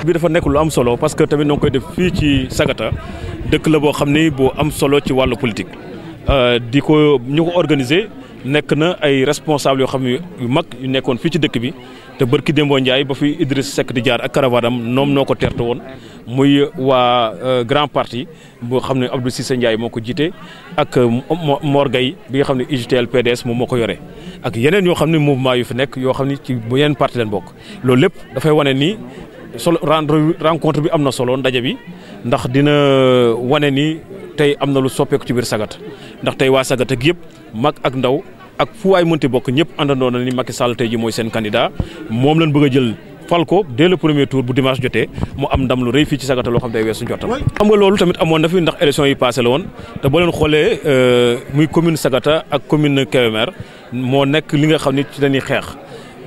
bi dafa nekk lu am solo parce que tamit noo koy def fii ci Sagata dëkk la boo xam ni boo am solo ci wàllu politique di ko ñu ko organiser nekk na ay responsable yoo xam ne yu mag yu nekkoon fii ci dëkk bi te barki Dembo Ndiaye ba fi Idriss Seck di jaar ak caravane am noom noo ko teerte woon muy waa grand parti boo xam ne Abdou Cissé Ndiaye moo ko jiite ak Mor Gueye bi nga xam ne UJTL PDS moom moo ko yore ak yeneen yoo xam ne mouvement yu fi nekk yoo xam ne ci bu yeneen parti leen bokk loolu lépp dafay wane ni solo rencontre bi am na solo ndaje bi ndax dina wane ni tey am na lu soppeeku ci biir Sagata ndax tey waa Sagata gi yëpp mag ak ndaw ak fu waay mënti bokk ñëpp àndandoo na ni Macky Sall tey ji mooy seen candidat moom lañ bëgg a jël fal ko dès le premier tour bu dimanche jotee mu am ndam lu rëy fii ci Sagata loo xam day weesu njottam. xam nga loolu tamit amoon na fi ndax élection yi passé la woon te boo leen xoolee muy commune Sagata ak commune Kébémer moo nekk li nga xam ni ci dañuy xeex.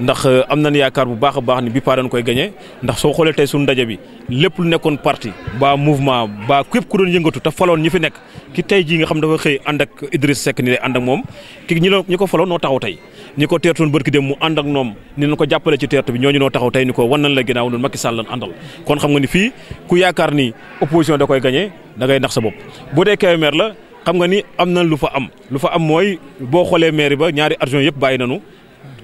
ndax am nañ yaakaar bu baax a baax ni bi paa dañ koy gagné ndax soo xoolee tey suñu ndaje bi lépp lu nekkoon parti ba mouvement ba képp ku doon yëngatu te faloon ñi fi nekk ki tey jii nga xam dafa xëy ànd ak Idriss Seck ni lay ànd ak moom ki ñi ko faloon noo taxaw tey ñi ko teertoon barki dem mu ànd ak ñoom ni nañ ko jàppale ci teertu bi ñooñu noo taxaw tey ni ko wan nañ la ginnaaw noonu Macky Sall lañ àndal kon xam nga ni fii ku yaakaar ni opposition da koy gagné da ngay nax sa bopp bu dee Kébémer la xam nga ni am na lu fa am mooy boo xoolee mairie ba ñaari adjoint yëpp bàyyi nañu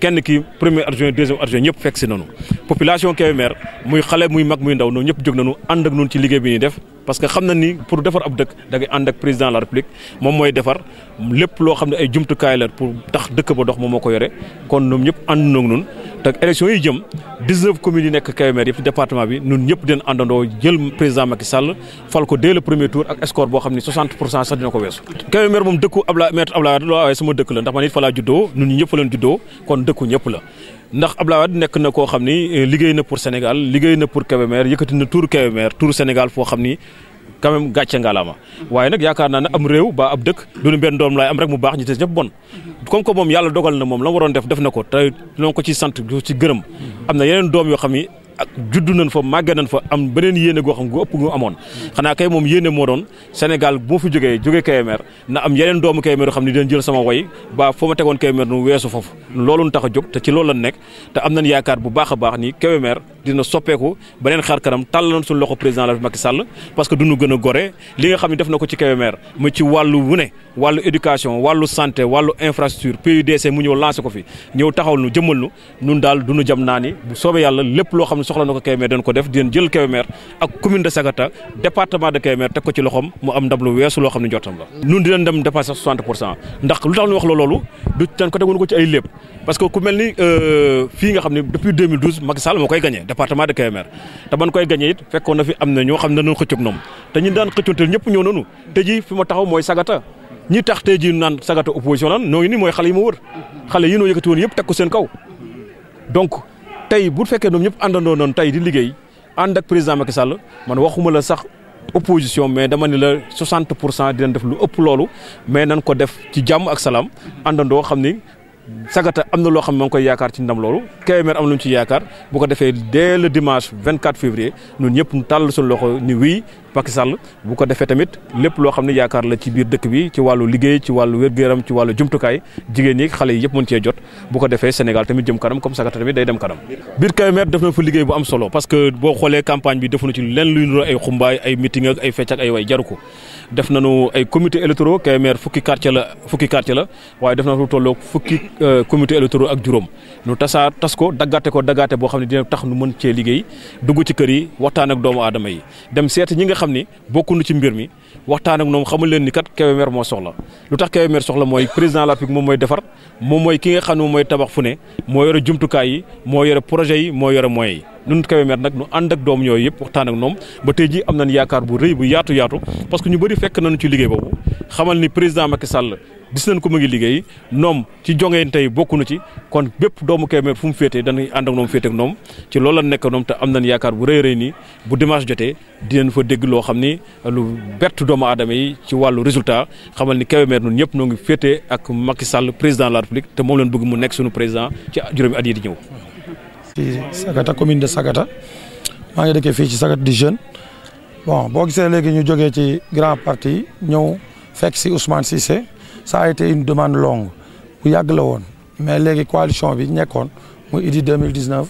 kenn ki premier adjoint deuxième adjoint ñëpp fekk si nañu population Kébémer muy xale muy mag muy ndaw noonu ñëpp jóg nañu ànd ak ñun ci liggéey bi ñuy def parce que xam na ni pour defar ab dëkk da ngay ànd ak président de la république moom mooy defar lépp loo xam ne ay jumtukaay la pour tax dëkk ba dox moom moo ko yore kon ñoom ñëpp ànd nañu ñun te élection yi jëm 19 communes yi nekk Kébémer yëpp ci département bi ñun ñëpp den àndandoo jël président Macky Sall fal ko dès le premier tour ak score boo xam ne 60% sax dina ko weesu. Kébémer moom dëkku maître Abdoulaye Wade waaye sama dëkk la ndax man it fa laa juddoo ñun ñëpp fa leen juddoo kon dëkku ñëpp la. ndax Abdoulaye Wade nekk na koo xam ni liggéey na pour Sénégal liggéey na pour Kébémer yëkkati na tour Kébémer tour Sénégal foo xam ni quand même gàcce ngalaama waaye nag yaakaar naa ne am réew ba ab dëkk duñu benn doom laay am rek mu baax ñi te ñëpp bon comme que moom yàlla dogal na moom la waroon def na ko te ñoo ko ci sant ci gërëm am na yeneen doom yoo xam ni ak juddu nañ fa màggee nañ fa am beneen yéene goo xam gu ëpp gu amoon xanaa kay moom yéene moo doon Sénégal bu ma fi jógee Kébémer na am yeneen doomu Kébémer yoo xam ne dinañ jël sama woy ba foo ma tegoon Kébémer nu weesu foofu loolu tax a jóg te ci loolu lañ nekk te am nañ yaakaar bu baax a baax ni Kébémer dina soppeeku beneen xar kanam tàll nañ suñu loxo président la Macky Sall parce que duñu gën a gore li nga xam ne def na ko ci Kébémer mu ci wàllu wu ne wàllu éducation wàllu santé wàllu infrastructure PUDC mu ñëw lancé ko fi ñëw taxawal nu jëmmal nu nun daal duñu jam naa ni bu soobee yàlla lépp loo xam ne soxla na ko Kébémer dañ ko def di leen jël Kébémer ak commune de Sagata département de Kébémer teg ko ci loxoom mu am ndam lu weesu loo xam ne njottam la nun dinañ dem dépassé 60% ndax lu tax ñu wax loolu du dañ ko tegoon ko ci ay lépp parce que ku mel ni fii nga xam ne depuis 2012 Macky Sall moo koy gagné département de Kébémer te ban koy gagné it fekkoon na fi am na ñoo xam ne dañoo xëccoog ñoom te ñi daan xëccoonteel ñëpp ñëw nañu te ji fi ma taxaw mooy Sagata ñi tax tey ji naan Sagata opposition lan noo ngi ni mooy xale yi ma wër xale yi noo yëkkati woon yëpp teg ko seen kaw donc tey bu fekkee ñoom ñëpp àndandoo noonu tey di liggéey ànd ak président Macky Sall man waxuma la sax opposition mais dama ni la 60% dinañ def lu ëpp loolu mais nañ ko def ci jàmm ak salaam àndandoo xam ni Sagata am na loo xam ne maa ngi koy yaakaar ci ndam loolu Kébémer am lu ñu ci yaakaar bu ko defee dès le dimanche 24 février ñun ñëpp ñu tàll suñu loxo ni wii Macky Sall bu ko defee tamit lépp loo xam ne yaakaar la ci biir dëkk bi ci wàllu liggéey ci wàllu wér-gu-yaram ci wàllu jumtukaay jigéen ñi xale yi yëpp mën cee jot bu ko defee Sénégal tamit jëm kanam comme Sagata tamit day dem kanam. biir Kébémer def na fa liggéey bu am solo parce que boo xoolee campagne bi defuñu ci lenn luy nuroo ay xumbaay ay meeting ak ay fecc ak ay way jaru ko def nañu ay comité électoraux Kébémer fukki quartier la waaye def na lu tolloog fukki comité électoraux ak juróom nu tas ko daggaate boo xam ne dina tax nu mën cee liggéey dugg ci kër yi waxtaan ak doomu aadama yi dem seeti ñi nga xam ni bokkuñu ci mbir mi waxtaan ak ñoom xamul leen ni kat Kébémer moo soxla lu tax Kébémer soxla mooy président de la République moom mooy defar moom mooy ki nga xam ne moom mooy tabax fu ne moo yore jumtukaay yi moo yore projet yi moo yore moyens yi ñun Kébémer nag nu ànd ak doom yooyu yëpp waxtaan ak ñoom ba tey ji am nañ yaakaar bu rëy bu yaatu parce que ñu bëri fekk nañu ci liggéey boobu xamal ni président Macky Sall gis nañ ko mu ngi liggéey ñoom ci jongeen tey bokkuñu ci kon bépp doomu Kébémer fu mu féetee dañuy ànd ak ñoom féete ak ñoom ci loolu la nekk ñoom te am nañ yaakaar bu rëy nii bu dimanche jotee dinañ fa dégg loo xam ni lu bett doomu aadama yi ci wàllu résultat xamal ni Kébémer ñun ñëpp noo ngi féetee ak Macky Sall président de la République te moom leen bëgg mu nekk suñu président ci juróomi at yi di ñëw. ci Sagata commune de Sagata maa ngi dëkkee fii ci Sagata di jeune bon boo gisee léegi ñu jógee ci grand parti ñëw fekk si Ousmane Cissé ça a été une demande longue bu yàgg la woon mais léegi coalition bi nekkoon muy Idy 2019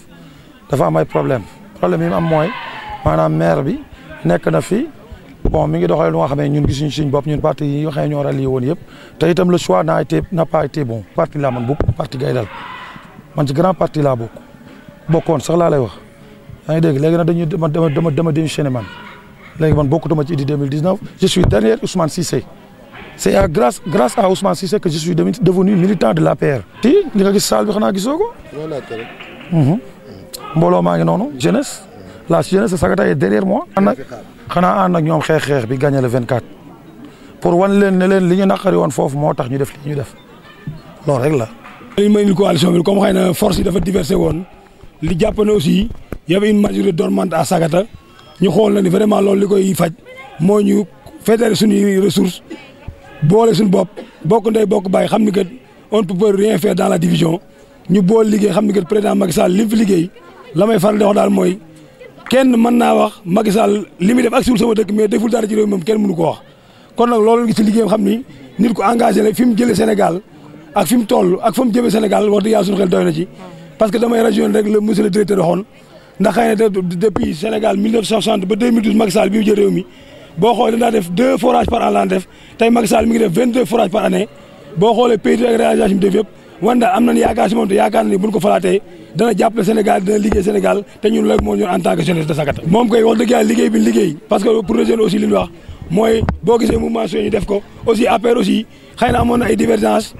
dafa am ay problème yi mu am mooy maanaam maire bi nekk na fi bon mi ngi doxalee lu nga xam ne ñun gisuñu suñ bopp ñun parti yi nga xam ne ñoo rallié woon yëpp te itam le choix n'a pas été bon. parti laa man bokk parti Gaydel man ci grand parti laa bokkoon sax laa lay wax yaa ngi dégg léegi nag dañuy dama démissionné man léegi man bokkutuma ci Idy 2019 je suis derrière Ousmane Cissé c'est grâce à Ousmane Cissé que je suis devenu militant de l'APR. li nga gis salle bi xanaa gisoo ko. mbooloo maa ngi noonu jeunesse la jeunesse de Sagata est derrière moi. xanaa ànd ak ñoom xeex bi gagné le 24 pour wan leen ne leen li ñu naqari woon foofu moo tax ñu def li ñu def loolu rek la. li may indil coalition bi comme xëy na force yi dafa diversé woon li jàpp ne aussi y avait une majorité dormante à Sagata ñu xool na ni vraiment loolu li koy faj moo ñu fédérer suñuy ressources boole suñu bopp bokk ndey bokk bàyyi xam ni que on ne peut rien faire dans la division ñu boole liggéey xam ni que président Macky Sall li mu fi liggéey la may faral di wax daal mooy. kenn mën naa wax Macky Sall li muy def ak suul sama dëkk mais deful dara ci réew moom kenn mënu ko wax kon nag loolu ngi ci liggéeyam xam ni nit ko engagé la fi mu jëlee Sénégal ak fi mu toll ak fa mu jëmee Sénégal wax dëgg yàlla suñu xel doy na ci parce que damay rajo rek le monsieur le directeur waxoon ndax xëy na depuis Sénégal 1960 ba 2012 Macky Sall bi mu jël réew mi boo xoolee daa def 2 forages par an laan def tey Macky Sall mi ngi def 22 forages par année boo xoolee pays ak réalisation bi def yëpp wante am nañu yaakaar si moom te yaakaar na ni buñ ko falaatee dana jàppale Sénégal dina liggéey Sénégal te ñun la moo ñor en tant que jeunesse de Sagata moom koy wax dëgg yàlla liggéey bi liggéey parce que pour les jeunes aussi li ñu wax mooy boo gisee mouvement ñu def ko aussi APR aussi xëy na amoon na ay divergence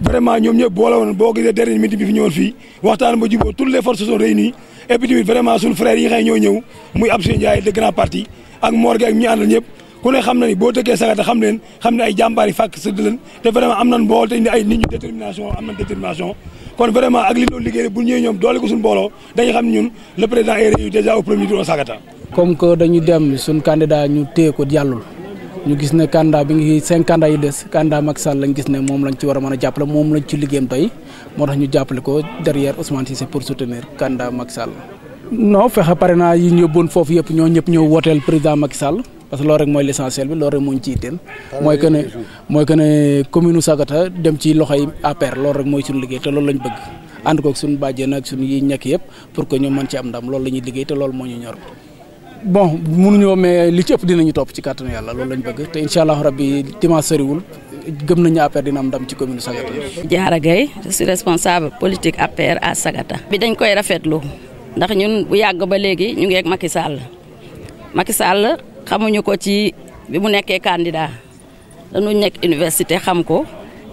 vraiment ñoom ñëpp boole woon boo gisee dernier meeting bi fi ñëwoon fii waxtaan ba jubóo toutes les forces sont réunies et puis tamit vraiment suñu frères yi nga xam ne ñoo ñëw muy Abdou Ndiaye de grand parti ak Mor Gueye ak ñi àndal ñëpp ku ne xam na ni boo dëkkee Sagata xam leen xam ne ay jàmbaar yi fàkk sëdd leen te vraiment am nañ mbool te ay nit ñu détermination am nañ détermination kon vraiment ak li loolu liggéey bu ñëwee ñoom doole ko suñu mbooloo dañuy xam ne ñun le président est réélu déjà au premier tour au Sagata. comme que dañu dem suñ candidat ñu téye ko jàllul ñu gis ne candidat bi ngi 5 candidats yi des candidat Macky Sall lañ gis ne moom lañ ci war a mën a jàppale moom lañ ci liggéeyam tey moo tax ñu jàppale ko derrière Ousmane Cissé pour soutenir candidat Macky Sall. non fexe parrainage yi ñu yóbboon foofu yëpp ñëpp ñëw wooteel président Macky Sall parce que loolu rek mooy l'essentiel bi loolu rek moo ñu ciy itteel mooy que ne commune Sagata dem ci loxoy APR loolu rek mooy suñu liggéey te loolu lañ bëgg ànd koog suñu bàjjen ak suñu yi ñekk yëpp pour que ñu mën ci am ndam loolu la ñuy liggéey te loolu moo ñu ñor. bon mënuñoo mais li ci ëpp dinañu topp ci kàttanu yàlla loolu lañ bëgg te incha allah rabbi dimanche soriwul gëm nañu APR dina am ndam ci commune Sagata. Diarra Gueye je suis responsable politique APR à Sagata. bi dañ koy rafetlu ndax ñun bu yàgg ba léegi ñu ngi ak Macky Sall xamuñu ko ci bi mu nekkee candidat dañu nekk université xam ko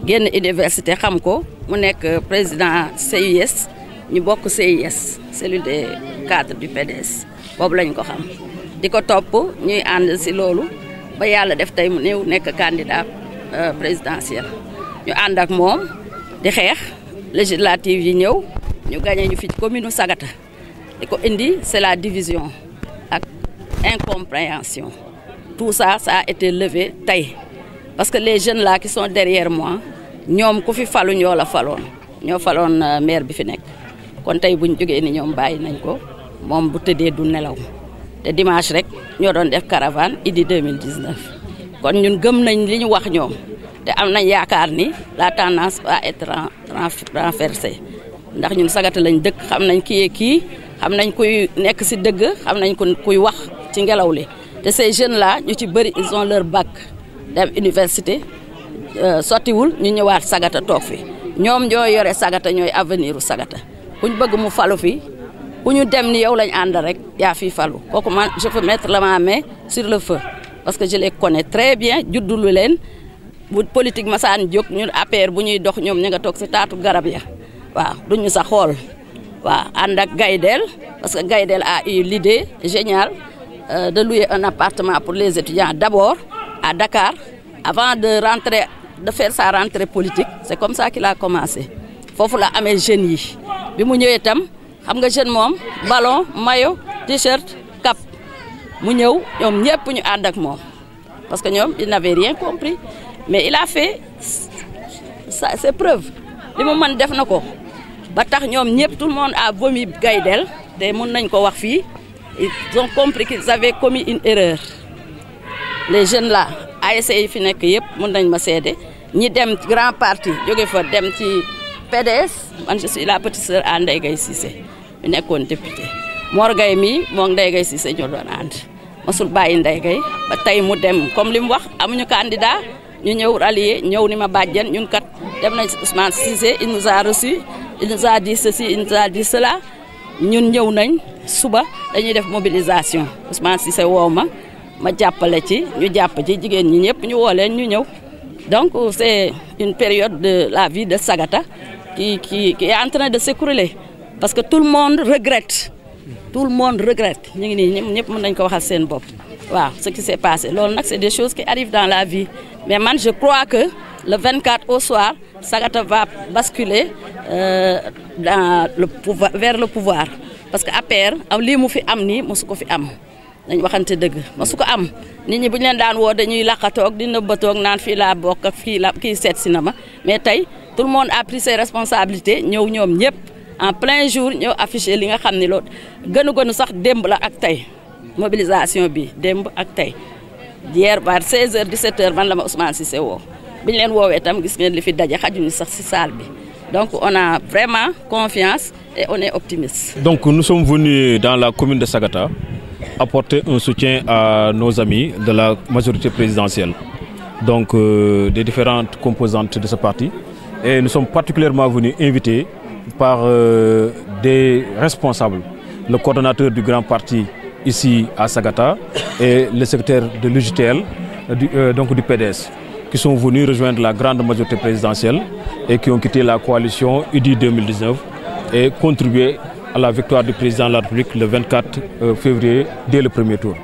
génn université xam ko mu nekk président CUS ñu bokk CIS cellule des cadres du PDS boobu lañ ko xam di ko topp ñuy ànd si loolu ba yàlla def tey mu néew nekk candidat présidentiel ñu ànd ak moom di xeex législative yi ñëw ñu gagné ñu fi commune Sagata di ko indi c'est la division ak incompréhension tout ça a été levé tey parce que les jeunes là qui sont derrière moi ñoom ku fi falu ñoo la faloon ñoo faloon maire bi fi nekk kon tey buñ jógee ni ñoom bàyyi nañ ko moom bu tëddee du nelaw te dimanche rek ñoo doon def caravane Idy 2019 kon ñun gëm nañ li ñu wax ñoom te am nañ yaakaar ni la tendance va être renversée ndax ñun Sagata lañ dëkk xam nañ kii xam nañ kuy nekk si dëgg xam nañ kuy wax ci ngelaw li te ces jeunes là ñu ci bëri ils ont leur bac dem université sottiwul ñu ñëwaat Sagata toog fi ñoom ñooy yore Sagata ñooy avenir u Sagata ku ñu bëgg mu falu fi ku ñu dem ni yow lañ ànd rek yaa fii falu kooku man je peux mettre la main sur le feu parce que je les connais très bien juddulu leen bu politique masaan jóg ñun APR bu ñuy dox ñoom ñu nga toog si taatu garab ya waaw duñu sax xool waaw ànd ak Gaydel parce que Gaydel a eu l'idée géniale de louer un appartement pour les étudiants d'abord à Dakar avant de faire sa rentrée politique c'est comme ça qu'il a commencé foofu la amee jeunes yi bi mu ñëwee itam xam nga jeune moom ballon maillot t-shirt cap mu ñëw ñoom ñëpp ñu ànd ak moom parce que ñoom ils n'avaient rien compris mais il a fait ses preuves li mu mën def na ko ba tax ñoom ñëpp tout le monde a vomi Gaydel te mën nañ ko wax fii ils ont compris qu'ils avaient commis une erreur les jeunes là ASC yi fi nekk yëpp mën nañ ma seede ñi dem grand parti jóge fa dem ci PDS man je suis la petite sœur à Ndeye Gueye Cissé mi nekkoon député Mor Gaye mi moo Ndeye Gaye Cissé ñoo doon ànd mosul bàyyi Ndeye Gaye ba tey mu dem comme li mu wax amuñu candidat ñu ñëw rallier ñëw ni ma bàjjen ñun kat dem nañ Ousmane Cissé il nous a reçu il nous a dit ceci il nous a dit cela ñun ñëw nañ suba dañuy def mobilisation Ousmane Cissé woo ma jàppale ci ñu jàpp ci jigéen ñi ñëpp ñu woo leen ñu ñëw donc c'est une période de la vie de Sagata qui est en train de s'écrouler parce que tout le monde regrette ñu ngi nii ñëpp mën nañ ko waxal seen bopp waaw ce qui s'est passé loolu nag c'est des choses qui arrivent dans la vie mais man je crois que le 24 au soir Sagata va basculer dans le pouvoir vers le pouvoir parce que APR lii mu fi am nii mosu ko fi am dañ waxante dëgg mosu ko am nit ñi bu ñu leen daan woo dañuy laqatoog di nëbbatoog naan fii laa bokk ak fii la kii seet si na ma mais tey tout le monde a pris ses responsabilités ñëw ñoom ñëpp en plein jour ñëw affiché li nga xam ne loolu gënu sax démb la ak tey mobilisation bi démb ak tey hier vers 16h 17h man la ma Ousmane Cissé woo bi ñu leen woowee tam gis ngeen li fi daje xajuñu sax ci salle bi donc on a vraiment confiance et on est optimiste. Donc nous sommes venus dans la commune de Sagata apporter un soutien à nos amis de la majorité présidentielle, donc des différentes composantes de ce parti. Et nous sommes particulièrement venus invités par des responsables, le coordonnateur du grand parti ici à Sagata et le secrétaire de l'UJTL, donc du PDS, qui sont venus rejoindre la grande majorité présidentielle et qui ont quitté la coalition UDI 2019 et contribué à la victoire du président de la République le 24 février dès le premier tour.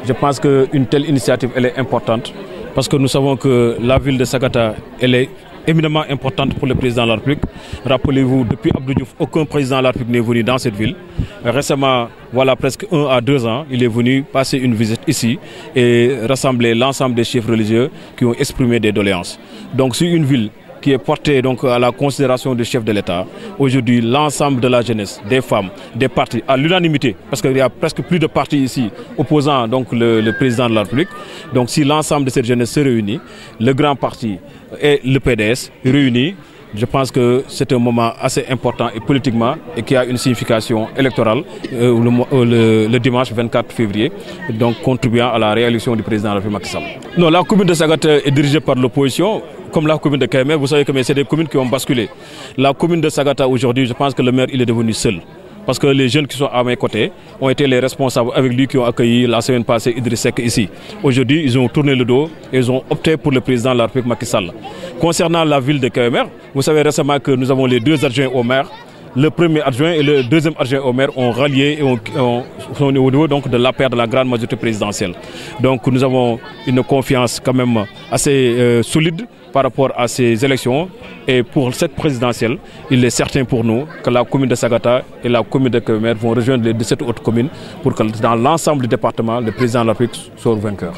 Je pense qu'une telle initiative elle est importante parce que nous savons que la ville de Sagata elle est éminemment importante pour le président de la République. Rappelez-vous, depuis Abdou Diouf, aucun président de la République n'est venu dans cette ville. Récemment, voilà presque 1 à 2 ans, il est venu passer une visite ici et rassembler l'ensemble des chefs religieux qui ont exprimé des doléances. Donc c'est une ville qui est portée donc à la considération du chef de l'État. Aujourd'hui, l'ensemble de la jeunesse, des femmes, des partis, à l'unanimité, parce qu'il y a presque plus de partis ici opposant donc le président de la République. Donc si l'ensemble de cette jeunesse se réunit, le grand parti et le PDS réunis, je pense que c'est un moment assez important et politiquement et qui a une signification électorale le dimanche 24 février, donc contribuant à la réélection du président de la République Macky Sall. Non, la commune de Sagata est dirigée par l'opposition. Comme la commune de Kaymer, vous savez que c'est des communes qui ont basculé. La commune de Sagata aujourd'hui, je pense que le maire il est devenu seul. Parce que les jeunes qui sont à mes côtés ont été les responsables avec lui qui ont accueilli la semaine passée Idriss Seck ici. Aujourd'hui, ils ont tourné le dos et ils ont opté pour le président de la République Macky Sall. Concernant la ville de Kaymer, vous savez récemment que nous avons les 2 adjoints au maire. Le premier adjoint et le deuxième adjoint au maire ont rallié et sont au niveau donc de l'APR de la grande majorité présidentielle. Donc nous avons une confiance quand même assez solide par rapport à ces élections. Et pour cette présidentielle, il est certain pour nous que la commune de Sagata et la commune de Kaymer vont rejoindre les 17 autres communes pour que dans l'ensemble du département, le président de la République soit vainqueur.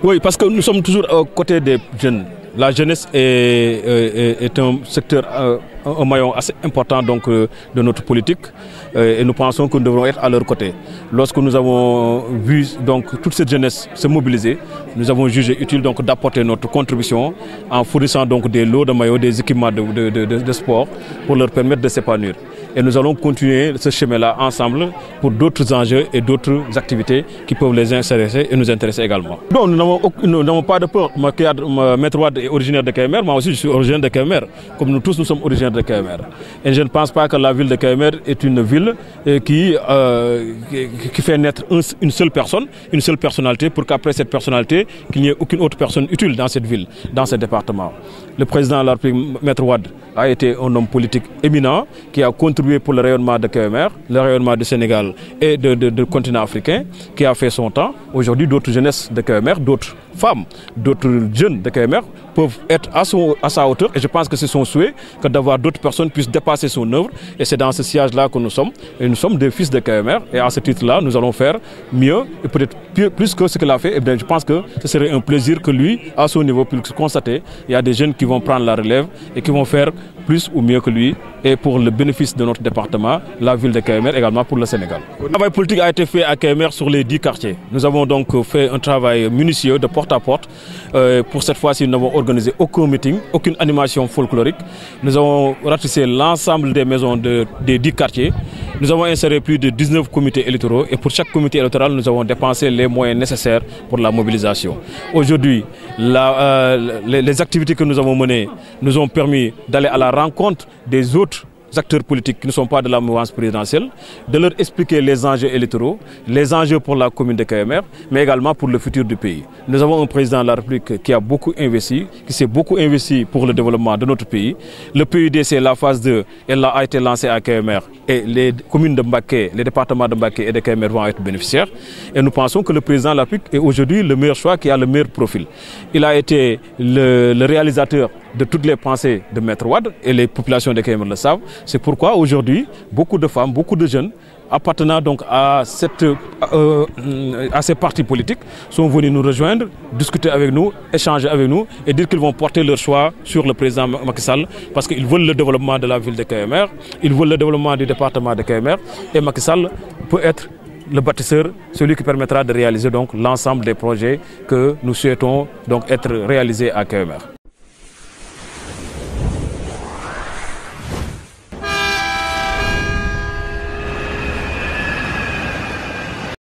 Oui, parce que nous sommes toujours aux côtés des jeunes. La jeunesse est un secteur, un maillon assez important donc, de notre politique et nous pensons que nous devrons être à leur côté. Lorsque nous avons vu donc, toute cette jeunesse se mobiliser, nous avons jugé utile d'apporter notre contribution en fournissant donc, des lots de maillots, des équipements de sport pour leur permettre de s'épanouir. Et nous allons continuer ce chemin-là ensemble pour d'autres enjeux et d'autres activités qui peuvent les intéresser et nous intéresser également. Non, nous n'avons pas de peur. Maître Wade est originaire de Kaymer, moi aussi je suis originaire de Kaymer, comme nous tous nous sommes originaires de Kaymer. Et je ne pense pas que la ville de Kaymer est une ville qui fait naître une seule personne, une seule personnalité, pour qu'après cette personnalité, qu'il n'y ait aucune autre personne utile dans cette ville, dans ce département. Le président de la République, Maître Wade, a été un homme politique éminent qui a contribué pour le rayonnement de Kaymer, le rayonnement du Sénégal et du continent africain, qui a fait son temps. Aujourd'hui, d'autres jeunesses de Kaymer, d'autres femmes, d'autres jeunes de Kaymer peuvent être à sa hauteur. Et je pense que c'est son souhait que d'avoir d'autres personnes puissent dépasser son œuvre. Et c'est dans ce sillage-là que nous sommes. Et nous sommes des fils de Kaymer. Et à ce titre-là, nous allons faire mieux et peut-être plus que ce qu'il a fait. Et bien, je pense que ce serait un plaisir que lui, à son niveau, puisse constater. Il y a des jeunes qui vont prendre la relève et qui vont faire plus ou mieux que lui. Et pour le bénéfice de notre département, la ville de Kaymer, également pour le Sénégal. Le travail politique a été fait à Kaymer sur les 10 quartiers. Nous avons donc fait un travail minutieux de porte à porte. Pour cette fois-ci, nous n'avons organisé aucun meeting, aucune animation folklorique. Nous avons ratissé l'ensemble des maisons des 10 quartiers Nous avons inséré plus de 19 comités électoraux et pour chaque comité électoral, nous avons dépensé les moyens nécessaires pour la mobilisation. Aujourd'hui, les activités que nous avons menées nous ont permis d'aller à la rencontre des autres acteurs politiques qui ne sont pas de la mouvance présidentielle, de leur expliquer les enjeux électoraux, les enjeux pour la commune de Kébémer, mais également pour le futur du pays. Nous avons un président de la République qui a beaucoup investi, qui s'est beaucoup investi pour le développement de notre pays. Le PUDC, la phase 2, elle a été lancée à Kébémer et les communes de Mbacké, les départements de Mbacké et de Kébémer vont être bénéficiaires. Et nous pensons que le président de la République est aujourd'hui le meilleur choix qui a le meilleur profil. Il a été le réalisateur de toutes les pensées de Maître Wade et les populations de Kébémer le savent. C'est pourquoi aujourd'hui, beaucoup de femmes, beaucoup de jeunes appartenant donc à ces partis politiques sont venus nous rejoindre, discuter avec nous, échanger avec nous et dire qu'ils vont porter leur choix sur le président Macky Sall parce qu'ils veulent le développement de la ville de Kébémer, ils veulent le développement du département de Kébémer et Macky Sall peut être le bâtisseur, celui qui permettra de réaliser donc l'ensemble des projets que nous souhaitons donc être réalisés à Kébémer.